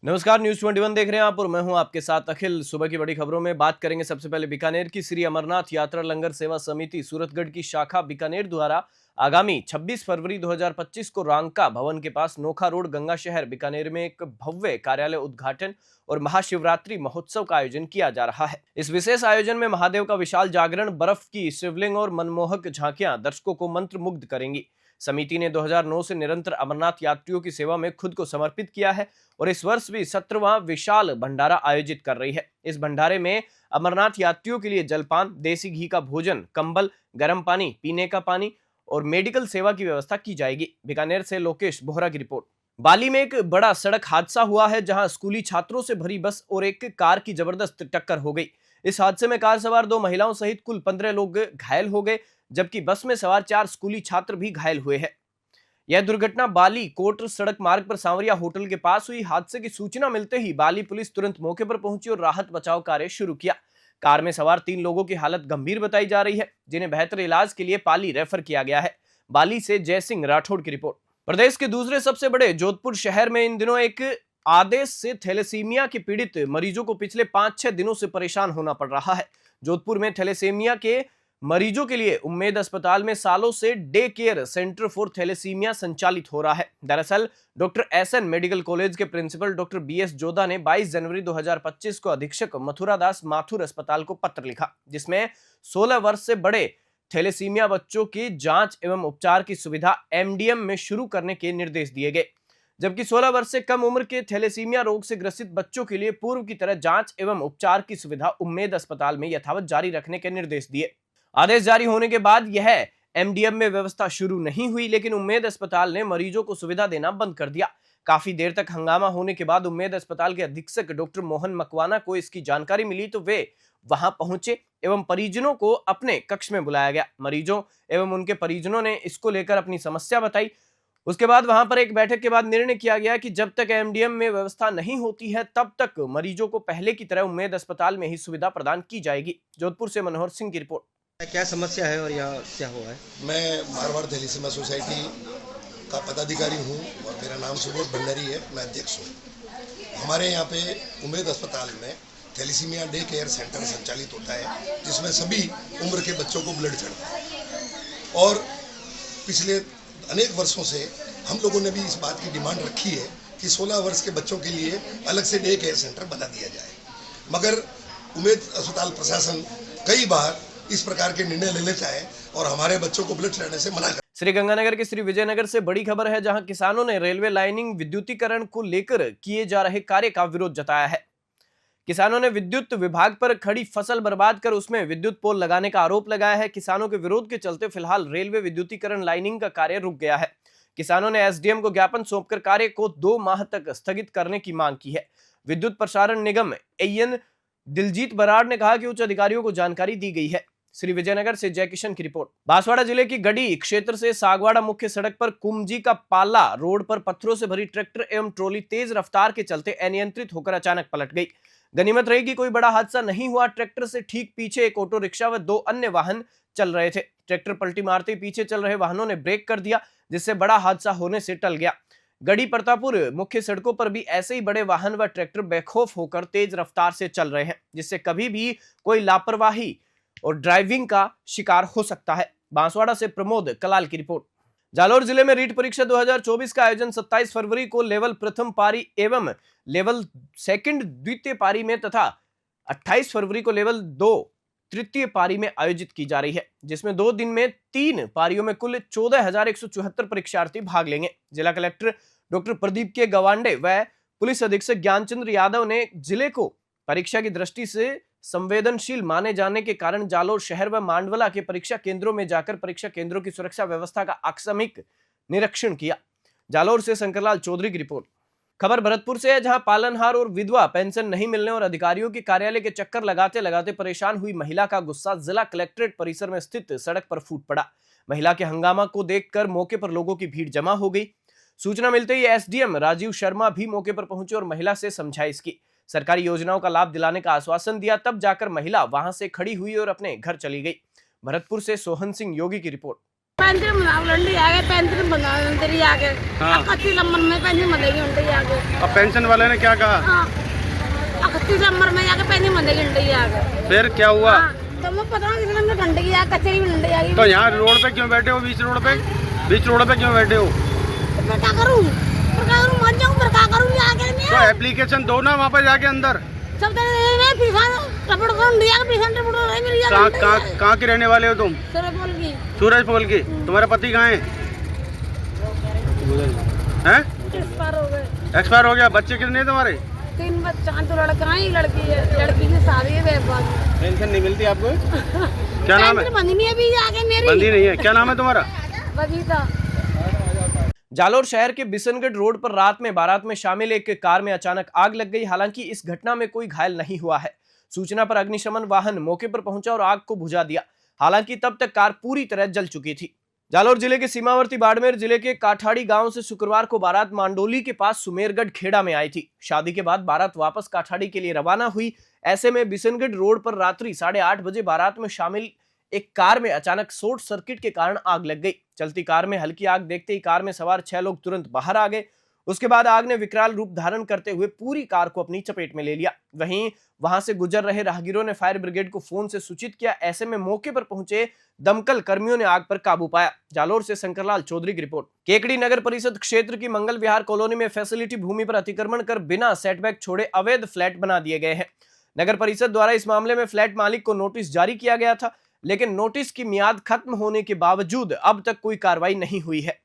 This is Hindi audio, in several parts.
नमस्कार, न्यूज 21 देख रहे हैं आप और मैं हूं आपके साथ अखिल। सुबह की बड़ी खबरों में बात करेंगे। सबसे पहले बीकानेर की श्री अमरनाथ यात्रा लंगर सेवा समिति सूरतगढ़ की शाखा बीकानेर द्वारा आगामी 26 फरवरी 2025 को रांका भवन के पास नोखा रोड गंगा शहर बीकानेर में एक भव्य कार्यालय उद्घाटन और महाशिवरात्रि महोत्सव का आयोजन किया जा रहा है। इस विशेष आयोजन में महादेव का विशाल जागरण, बर्फ की शिवलिंग और मनमोहक झांकियां दर्शकों को मंत्र मुग्ध करेंगी। समिति ने 2009 से निरंतर अमरनाथ यात्रियों की सेवा में खुद को समर्पित किया है और इस वर्ष भी 17वां विशाल भंडारा आयोजित कर रही है। इस भंडारे में अमरनाथ यात्रियों के लिए जलपान, देसी घी का भोजन, कंबल, गर्म पानी, पीने का पानी और मेडिकल सेवा की व्यवस्था की जाएगी। बीकानेर से लोकेश बोहरा की रिपोर्ट। बाली में एक बड़ा सड़क हादसा हुआ है, जहां स्कूली छात्रों से भरी बस और एक कार की जबरदस्त टक्कर हो गई। इस हादसे में कार सवार 2 महिलाओं सहित कुल 15 लोग घायल हो गए, जबकि बस में सवार 4 स्कूली छात्र भी घायल हुए हैं। यह दुर्घटना बाली कोट सड़क मार्ग पर सांवरिया होटल के पास हुई। हादसे की सूचना मिलते ही बाली पुलिस तुरंत मौके पर पहुंची और राहत बचाव कार्य शुरू किया। कार में सवार 3 लोगों की हालत गंभीर बताई जा रही है, जिन्हें बेहतर इलाज के लिए पाली रेफर किया गया है। बाली से जय सिंह राठौड़ की रिपोर्ट। प्रदेश के दूसरे सबसे बड़े जोधपुर शहर में इन दिनों एक आदेश से थैलेसीमिया के पीड़ित मरीजों को पिछले 5-6 दिनों से परेशान होना पड़ रहा है। जोधपुर में थैलेसीमिया के मरीजों के लिए उम्मेद अस्पताल में सालों से day care centre for thalassemia संचालित हो रहा है। दरअसल डॉक्टर एसएन मेडिकल कॉलेज के प्रिंसिपल डॉक्टर बीएस जोधा ने 22 जनवरी 2025 को अधीक्षक मथुरा दास माथुर अस्पताल को पत्र लिखा, जिसमें 16 वर्ष से बड़े थैलेसीमिया बच्चों की जांच एवं उपचार की सुविधा एमडीएम में शुरू करने के निर्देश दिए गए, जबकि 16 वर्ष से कम उम्र के थैलेसीमिया रोग से ग्रसित बच्चों के लिए पूर्व की तरह जांच एवं उपचार की सुविधा उम्मेद अस्पताल में यथावत जारी रखने के निर्देश दिए। आदेश जारी होने के बाद यह एमडीएम में व्यवस्था शुरू नहीं हुई, लेकिन उम्मेद अस्पताल ने मरीजों को सुविधा देना बंद कर दिया। काफी देर तक हंगामा होने के बाद उम्मेद अस्पताल के अधीक्षक डॉक्टर मोहन मकवाना को इसकी जानकारी मिली तो वे वहां पहुंचे एवं परिजनों को अपने कक्ष में बुलाया गया। मरीजों एवं उनके परिजनों ने इसको लेकर अपनी समस्या बताई। उसके बाद वहां पर एक बैठक के बाद निर्णय किया गया कि जब तक एमडीएम में व्यवस्था नहीं होती है, तब तक मरीजों को पहले की तरह उम्मेद अस्पताल में ही सुविधा प्रदान की जाएगी। जोधपुर से मनोहर सिंह की रिपोर्ट। क्या समस्या है और यहाँ क्या हुआ है? मैं मारवाड़ थैलेसीमिया सोसाइटी का पदाधिकारी हूँ और मेरा नाम सुबोध भंडारी है, मैं अध्यक्ष हूँ। हमारे यहाँ पे उम्मेद अस्पताल में थैलेसीमिया डे केयर सेंटर संचालित होता है, जिसमें सभी उम्र के बच्चों को ब्लड चढ़ता है और पिछले अनेक वर्षों से हम लोगों ने भी इस बात की डिमांड रखी है कि 16 वर्ष के बच्चों के लिए अलग से डे केयर सेंटर बना दिया जाए, मगर उम्मेद अस्पताल प्रशासन कई बार इस प्रकार के निर्णय ले लेता है और हमारे बच्चों को ब्लड चढ़ाने से मना कर। श्रीगंगानगर के श्री विजयनगर से बड़ी खबर है, जहां किसानों ने रेलवे लाइनिंग विद्युतीकरण को लेकर किए जा रहे कार्य का विरोध जताया है। किसानों ने विद्युत विभाग पर खड़ी फसल बर्बाद कर उसमें विद्युत पोल लगाने का आरोप लगाया है। किसानों के विरोध के चलते फिलहाल रेलवे विद्युतीकरण लाइनिंग का कार्य रुक गया है। किसानों ने एसडीएम को ज्ञापन सौंपकर कार्य को 2 माह तक स्थगित करने की मांग की है। विद्युत प्रसारण निगम एएन दिलजीत बराड़ ने कहा कि उच्च अधिकारियों को जानकारी दी गई है। श्री विजयनगर से जय किशन की रिपोर्ट। बांसवाड़ा जिले की गढ़ी क्षेत्र से सागवाड़ा मुख्य सड़क पर कुमजी का पाला रोड पर पत्थरों से भरी ट्रैक्टर एवं ट्रॉली तेज रफ्तार के चलते अनियंत्रित होकर अचानक पलट गई। गनीमत रही कि कोई बड़ा हादसा नहीं हुआ। ट्रैक्टर से ठीक पीछे एक ऑटो रिक्शा व 2 अन्य वाहन चल रहे थे। ट्रैक्टर पलटी मारते पीछे चल रहे वाहनों ने ब्रेक कर दिया, जिससे बड़ा हादसा होने से टल गया। गढ़ी प्रतापपुर मुख्य सड़कों पर भी ऐसे ही बड़े वाहन व ट्रैक्टर बेखौफ होकर तेज रफ्तार से चल रहे हैं, जिससे कभी भी कोई लापरवाही और ड्राइविंग का शिकार हो सकता है। बांसवाड़ा से प्रमोद कलाल की रिपोर्ट। जालोर जिले में रीट परीक्षा 2024 का आयोजन 27 फरवरी को लेवल प्रथम पारी एवं लेवल सेकंड द्वितीय पारी में तथा 28 फरवरी को लेवल 2 तृतीय पारी में आयोजित की जा रही है, जिसमें 2 दिन में 3 पारियों में कुल 14,174 परीक्षार्थी भाग लेंगे। जिला कलेक्टर डॉक्टर प्रदीप के गवांडे व पुलिस अधीक्षक ज्ञानचंद्र यादव ने जिले को परीक्षा की दृष्टि से संवेदनशील माने जाने के कारण जालोर शहर व मांडवला के परीक्षा केंद्रों में जाकर परीक्षा केंद्रों की सुरक्षा व्यवस्था का आकस्मिक निरीक्षण किया। जालोर से शंकरलाल चौधरी की रिपोर्ट। खबर भरतपुर से है, जहां पालनहार और विधवा पेंशन नहीं मिलने और अधिकारियों के कार्यालय के चक्कर लगाते लगाते परेशान हुई महिला का गुस्सा जिला कलेक्ट्रेट परिसर में स्थित सड़क पर फूट पड़ा। महिला के हंगामा को देखकर मौके पर लोगों की भीड़ जमा हो गई। सूचना मिलते ही एसडीएम राजीव शर्मा भी मौके पर पहुंचे और महिला से समझाइश की, सरकारी योजनाओं का लाभ दिलाने का आश्वासन दिया। तब जाकर महिला वहां से खड़ी हुई और अपने घर चली गई। भरतपुर से सोहन सिंह योगी की रिपोर्ट। पेंशन लंडी आ गए, पेंशन मंदिर आ गए। हाँ। 31 नंबर में पेंशन मंदिर लंडी आ गए। अब पेंशन वाले ने क्या कहा? हाँ, 31 नंबर में जाके पेंशन मंदिर लंडी आ गए। फिर क्या हुआ? हाँ, तो मैं पता नहीं किसने घंटे आ कचरी में लंडी आ गई। तो यहाँ रोड पे क्यों बैठे हो? बीच रोड पे क्यों बैठे हो? तो मैं क्या करूँ? मर जाऊँ, फिर क्या करूँ? आगे नहीं तो एप्लीकेशन दो ना वहाँ पे जाके अंदर। सब कहाँ के रहने वाले हो तुम? सूरजपोल की। तुम्हारे पति कहाँ हैं? हैं? एक्सपायर हो गया। बच्चे कितने हैं तुम्हारे? 3 बच्चे, 2 लड़का है, 1 लड़की है। लड़की की शादी है। पेंशन नहीं मिलती आपको? क्या नाम है? बंदी नहीं है अभी आगे मेरी। बंदी नहीं है। क्या नाम है तुम्हारा? बबीता। जालोर शहर के बिशनगढ़ रोड पर रात में बारात में शामिल एक कार में अचानक आग लग गई। हालांकि इस घटना में कोई घायल नहीं हुआ है। सूचना पर अग्निशमन वाहन मौके पर पहुंचा और आग को बुझा दिया। हालांकि तब तक कार पूरी तरह जल चुकी थी। जालोर जिले के सीमावर्ती बाड़मेर जिले के काठाड़ी गांव से शुक्रवार को बारात मांडोली के पास सुमेरगढ़ खेड़ा में आई थी। शादी के बाद बारात वापस काठाड़ी के लिए रवाना हुई। ऐसे में बिशनगढ़ रोड पर रात्रि 8:30 बजे बारात में शामिल एक कार में अचानक शॉर्ट सर्किट के कारण आग लग गई। चलती कार में हल्की आग देखते ही कार में सवार 6 लोग तुरंत बाहर आ गए। उसके बाद आग ने विकराल रूप धारण करते हुए पूरी कार को अपनी चपेट में ले लिया। वहीं वहां से गुजर रहे राहगीरों ने फायर ब्रिगेड को फोन से सूचित किया। ऐसे में मौके पर पहुंचे दमकल कर्मियों ने आग पर काबू पाया। जालोर से शंकरलाल चौधरी की रिपोर्ट। केकड़ी नगर परिषद क्षेत्र की मंगल विहार कॉलोनी में फैसिलिटी भूमि पर अतिक्रमण कर बिना सेटबैक छोड़े अवैध फ्लैट बना दिए गए हैं। नगर परिषद द्वारा इस मामले में फ्लैट मालिक को नोटिस जारी किया गया था, लेकिन नोटिस की मियाद खत्म होने के बावजूद अब तक कोई कार्रवाई नहीं हुई है।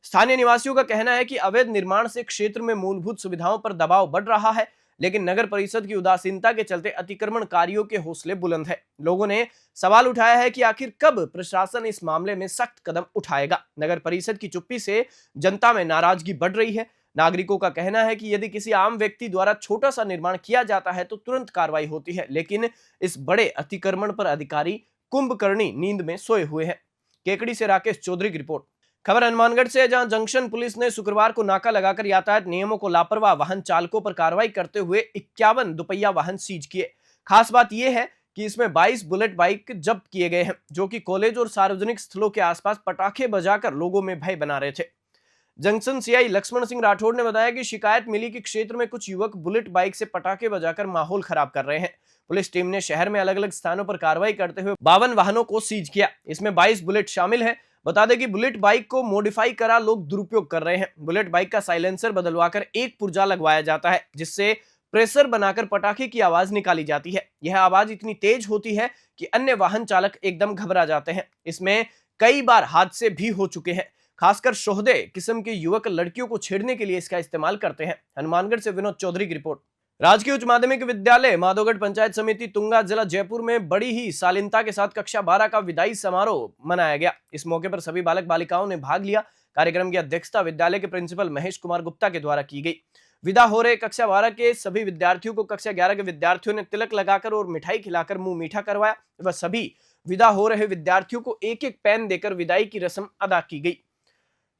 स्थानीय निवासियों का कहना है कि अवैध निर्माण से क्षेत्र में मूलभूत सुविधाओं पर दबाव बढ़ रहा है, लेकिन नगर परिषद की उदासीनता के चलते अतिक्रमणकारियों के हौसले बुलंद है। लोगों ने सवाल उठाया है कि आखिर कब प्रशासन इस मामले में सख्त कदम उठाएगा। नगर परिषद की चुप्पी से जनता में नाराजगी बढ़ रही है। नागरिकों का कहना है कि यदि किसी आम व्यक्ति द्वारा छोटा सा निर्माण किया जाता है तो तुरंत कार्रवाई होती है, लेकिन इस बड़े अतिक्रमण पर अधिकारी कुंभकर्णी नींद में सोए हुए हैं। केकड़ी से राकेश चौधरी की रिपोर्ट। खबर हनुमानगढ़ से, जहां जंक्शन पुलिस ने शुक्रवार को नाका लगाकर यातायात नियमों को लापरवाह वाहन चालकों पर कार्रवाई करते हुए 51 दुपहिया वाहन सीज किए। खास बात यह है कि इसमें 22 बुलेट बाइक जब्त किए गए हैं, जो कि कॉलेज और सार्वजनिक स्थलों के आसपास पटाखे बजाकर लोगों में भय बना रहे थे। जंक्शन सीआई लक्ष्मण सिंह राठौड़ ने बताया कि शिकायत मिली कि क्षेत्र में कुछ युवक बुलेट बाइक से पटाखे बजाकर माहौल खराब कर रहे हैं। पुलिस टीम ने शहर में अलग अलग स्थानों पर कार्रवाई करते हुए 52 वाहनों को सीज किया। इसमें 22 बुलेट शामिल है। बता दें कि बुलेट बाइक को मॉडिफाई करा लोग दुरुपयोग कर रहे हैं। बुलेट बाइक का साइलेंसर बदलवाकर एक पुर्जा लगवाया जाता है, जिससे प्रेशर बनाकर पटाखे की आवाज निकाली जाती है। यह आवाज इतनी तेज होती है कि अन्य वाहन चालक एकदम घबरा जाते हैं। इसमें कई बार हादसे भी हो चुके हैं। खासकर शोहदे किस्म के युवक लड़कियों को छेड़ने के लिए इसका इस्तेमाल करते हैं। हनुमानगढ़ से विनोद चौधरी की रिपोर्ट। राजकीय उच्च माध्यमिक विद्यालय माधोगढ़ पंचायत समिति तुंगा जिला जयपुर में बड़ी ही शालीनता के साथ कक्षा 12 का विदाई समारोह मनाया गया। इस मौके पर सभी बालक बालिकाओं ने भाग लिया। कार्यक्रम की अध्यक्षता विद्यालय के प्रिंसिपल महेश कुमार गुप्ता के द्वारा की गई। विदा हो रहे कक्षा 12 के सभी विद्यार्थियों को कक्षा 11 के विद्यार्थियों ने तिलक लगाकर और मिठाई खिलाकर मुंह मीठा करवाया। वह सभी विदा हो रहे विद्यार्थियों को एक एक पेन देकर विदाई की रस्म अदा की गई।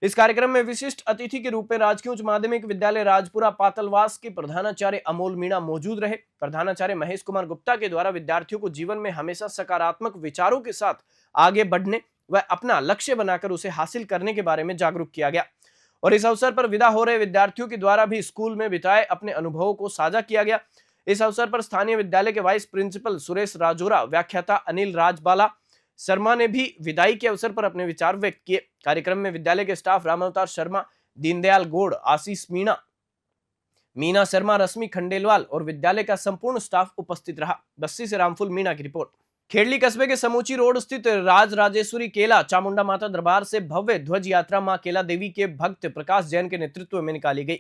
इस कार्यक्रम में विशिष्ट अतिथि के रूप में राजकीय उच्च माध्यमिक विद्यालय राजपुरा पातलवास के प्रधानाचार्य अमोल मीणा मौजूद रहे। प्रधानाचार्य महेश कुमार गुप्ता के द्वारा विद्यार्थियों को जीवन में हमेशा सकारात्मक विचारों के साथ आगे बढ़ने व अपना लक्ष्य बनाकर उसे हासिल करने के बारे में जागरूक किया गया। और इस अवसर पर विदा हो रहे विद्यार्थियों के द्वारा भी स्कूल में बिताए अपने अनुभवों को साझा किया गया। इस अवसर पर स्थानीय विद्यालय के वाइस प्रिंसिपल सुरेश राजोरा, व्याख्याता अनिल राजबाला शर्मा ने भी विदाई के अवसर पर अपने विचार व्यक्त किए। कार्यक्रम में विद्यालय के स्टाफ रामावतार शर्मा, दीनदयाल गौड़, आशीष मीना शर्मा, रश्मि खंडेलवाल और विद्यालय का संपूर्ण स्टाफ उपस्थित रहा। बस्सी से रामफुल मीणा की रिपोर्ट। खेड़ली कस्बे के समूची रोड स्थित राज राजेश्वरी केला चामुंडा माता दरबार से भव्य ध्वज यात्रा मां केला देवी के भक्त प्रकाश जैन के नेतृत्व में निकाली गई।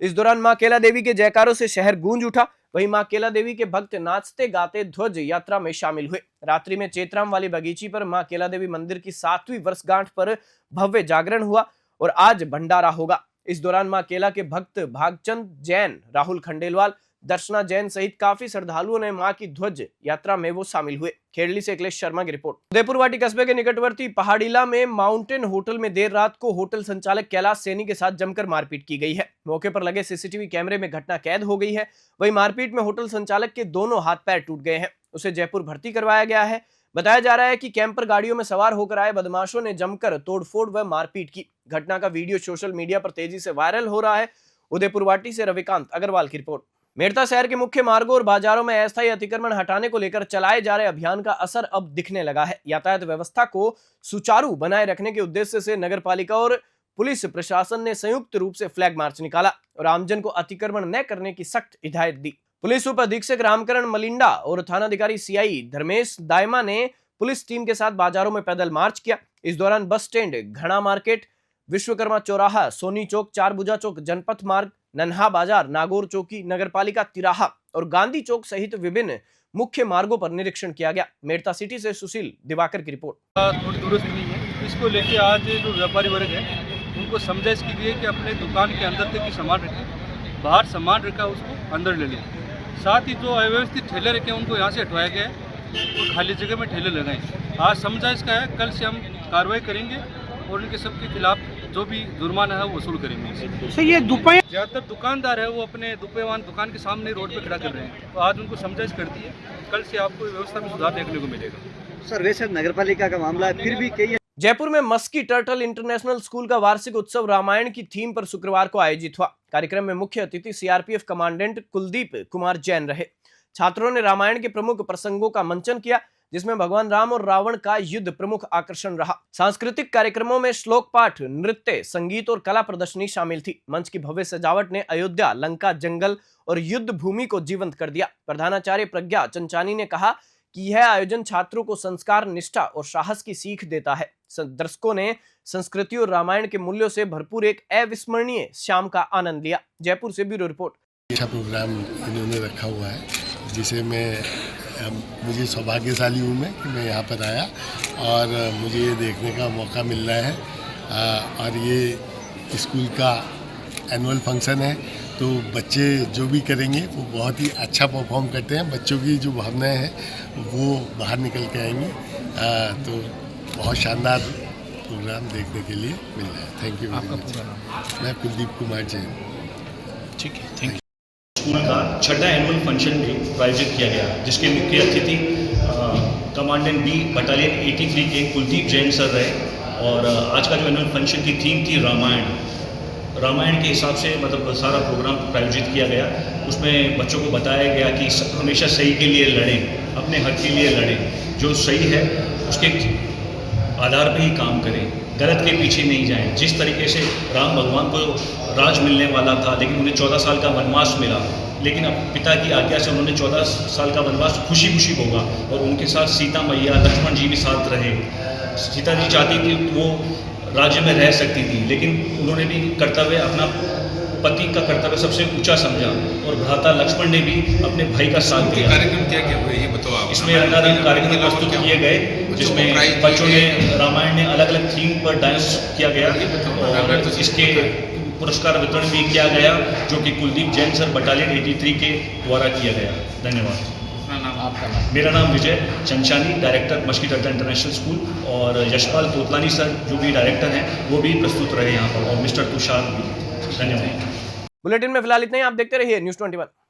इस दौरान मां केला देवी के जयकारों से शहर गूंज उठा। वहीं मां केला देवी के भक्त नाचते गाते ध्वज यात्रा में शामिल हुए। रात्रि में चेतराम वाली बगीची पर मां केला देवी मंदिर की 7वीं वर्षगांठ पर भव्य जागरण हुआ और आज भंडारा होगा। इस दौरान मां केला के भक्त भागचंद जैन, राहुल खंडेलवाल, दर्शना जैन सहित काफी श्रद्धालुओं ने मां की ध्वज यात्रा में वो शामिल हुए। खेड़ली से अखिलेश शर्मा की रिपोर्ट। उदयपुरवाटी कस्बे के निकटवर्ती पहाड़ीला में माउंटेन होटल में देर रात को होटल संचालक कैलाश सैनी के साथ जमकर मारपीट की गई है। मौके पर लगे सीसीटीवी कैमरे में घटना कैद हो गई है। वहीं मारपीट में होटल संचालक के दोनों हाथ पैर टूट गए हैं। उसे जयपुर भर्ती करवाया गया है। बताया जा रहा है कि कैंपर गाड़ियों में सवार होकर आए बदमाशों ने जमकर तोड़फोड़ व मारपीट की। घटना का वीडियो सोशल मीडिया पर तेजी से वायरल हो रहा है। उदयपुरवाटी से रविकांत अग्रवाल की रिपोर्ट। मेड़ता शहर के मुख्य मार्गों और बाजारों में अस्थायी अतिक्रमण हटाने को लेकर चलाए जा रहे अभियान का असर अब दिखने लगा है। यातायात व्यवस्था को सुचारू बनाए रखने के उद्देश्य से नगरपालिका और पुलिस प्रशासन ने संयुक्त रूप से फ्लैग मार्च निकाला और आमजन को अतिक्रमण न करने की सख्त हिदायत दी। पुलिस उप अधीक्षक रामकरण मलिंडा और थानाधिकारी सीआई धर्मेश दायमा ने पुलिस टीम के साथ बाजारों में पैदल मार्च किया। इस दौरान बस स्टैंड, घना मार्केट, विश्वकर्मा चौराहा, सोनी चौक, चारभुजा चौक, जनपथ मार्ग, नन्हा बाजार, नागौर चौकी, नगरपालिका तिराहा और गांधी चौक सहित विभिन्न मुख्य मार्गों पर निरीक्षण किया गया। मेड़ता सिटी से सुशील दिवाकर की रिपोर्ट। थोड़ी दुरुस्त नहीं है, इसको लेके आज जो व्यापारी वर्ग है उनको समझाइश की गई है कि अपने दुकान के अंदर तक ही सामान रखें, बाहर सामान रखा उसको अंदर ले लें। साथ ही जो अव्यवस्थित ठेले रखे हैं उनको यहाँ से हटवाया गया है और खाली जगह में ठेले लगाएं। आज समझाइश का है, कल से हम कार्रवाई करेंगे और उनके सबके खिलाफ जो भी जुर्माना है वो वसूल करेंगे। सर ये दोपहर ज़्यादातर दुकानदार है वो अपने दुपहरवान दुकान के सामने रोड पे खड़ा कर रहे हैं, तो आज उनको समझाइश कर दी है, कल से आपको व्यवस्था में सुधार देखने को मिलेगा। सर वैसे नगरपालिका का मामला है, फिर भी कई जयपुर में मस्की टर्टल इंटरनेशनल स्कूल का वार्षिक उत्सव रामायण की थीम पर शुक्रवार को आयोजित हुआ। कार्यक्रम में मुख्य अतिथि सीआरपीएफ कमांडेंट कुलदीप कुमार जैन रहे। छात्रों ने रामायण के प्रमुख प्रसंगों का मंचन किया, जिसमें भगवान राम और रावण का युद्ध प्रमुख आकर्षण रहा। सांस्कृतिक कार्यक्रमों में श्लोक पाठ, नृत्य, संगीत और कला प्रदर्शनी शामिल थी। मंच की भव्य सजावट ने अयोध्या, लंका, जंगल और युद्ध भूमि को जीवंत कर दिया। प्रधानाचार्य प्रज्ञा चंचानी ने कहा कि यह आयोजन छात्रों को संस्कार, निष्ठा और साहस की सीख देता है। दर्शकों ने संस्कृति और रामायण के मूल्यों से भरपूर एक अविस्मरणीय शाम का आनंद लिया। जयपुर से ब्यूरो रिपोर्ट। अच्छा प्रोग्राम इन्होंने रखा हुआ है, जिसे मुझे सौभाग्यशाली हूँ मैं कि मैं यहाँ पर आया और मुझे ये देखने का मौका मिल रहा है। और ये स्कूल का एनुअल फंक्शन है, तो बच्चे जो भी करेंगे वो बहुत ही अच्छा परफॉर्म करते हैं। बच्चों की जो भावनाएं हैं वो बाहर निकल के आएंगी। तो बहुत शानदार प्रोग्राम देखने के लिए मिल रहा है। Thank you very much. मैं कुलदीप कुमार जैन। ठीक है, थैंक यू। स्कूल का छठा एनुअल फंक्शन भी आयोजित किया गया, जिसके मुख्य अतिथि कमांडेंट बी बटालियन 83 के कुलदीप जैन सर रहे। और आज का जो एनुअल फंक्शन की थीम थी रामायण के हिसाब से मतलब सारा प्रोग्राम आयोजित किया गया। उसमें बच्चों को बताया गया कि हमेशा सही के लिए लड़ें, अपने हक के लिए लड़ें, जो सही है उसके आधार पे ही काम करें, गलत के पीछे नहीं जाएं। जिस तरीके से राम भगवान को राज मिलने वाला था, लेकिन उन्हें 14 साल का वनवास मिला, लेकिन अब पिता की आज्ञा से उन्होंने 14 साल का वनवास खुशी खुशी भोगा और उनके साथ सीता मैया, लक्ष्मण जी भी साथ रहे। सीता जी चाहती थी वो राज्य में रह सकती थी, लेकिन उन्होंने भी कर्तव्य, अपना पति का कर्तव्य सबसे ऊंचा समझा और भ्राता लक्ष्मण ने भी अपने भाई का साथ दिया। कार्यक्रम क्या क्या हुए ये बताओ आप। इसमें रंगारंग कार्यक्रम प्रस्तुत किए गए, जिसमें बच्चों ने रामायण ने अलग अलग थीम पर डांस किया गया और इसके पुरस्कार वितरण भी किया गया, जो कि कुलदीप जैन सर बटालियन 83 के द्वारा किया गया। धन्यवाद। मेरा नाम Vijay Chanchani, director musky turtle international school, और यशपाल तोतलानी सर जो भी डायरेक्टर हैं वो भी प्रस्तुत रहे यहाँ पर, और मिस्टर तुषार भी। धन्यवाद। बुलेटिन में फिलहाल इतना ही। आप देखते रहिए न्यूज़ 21।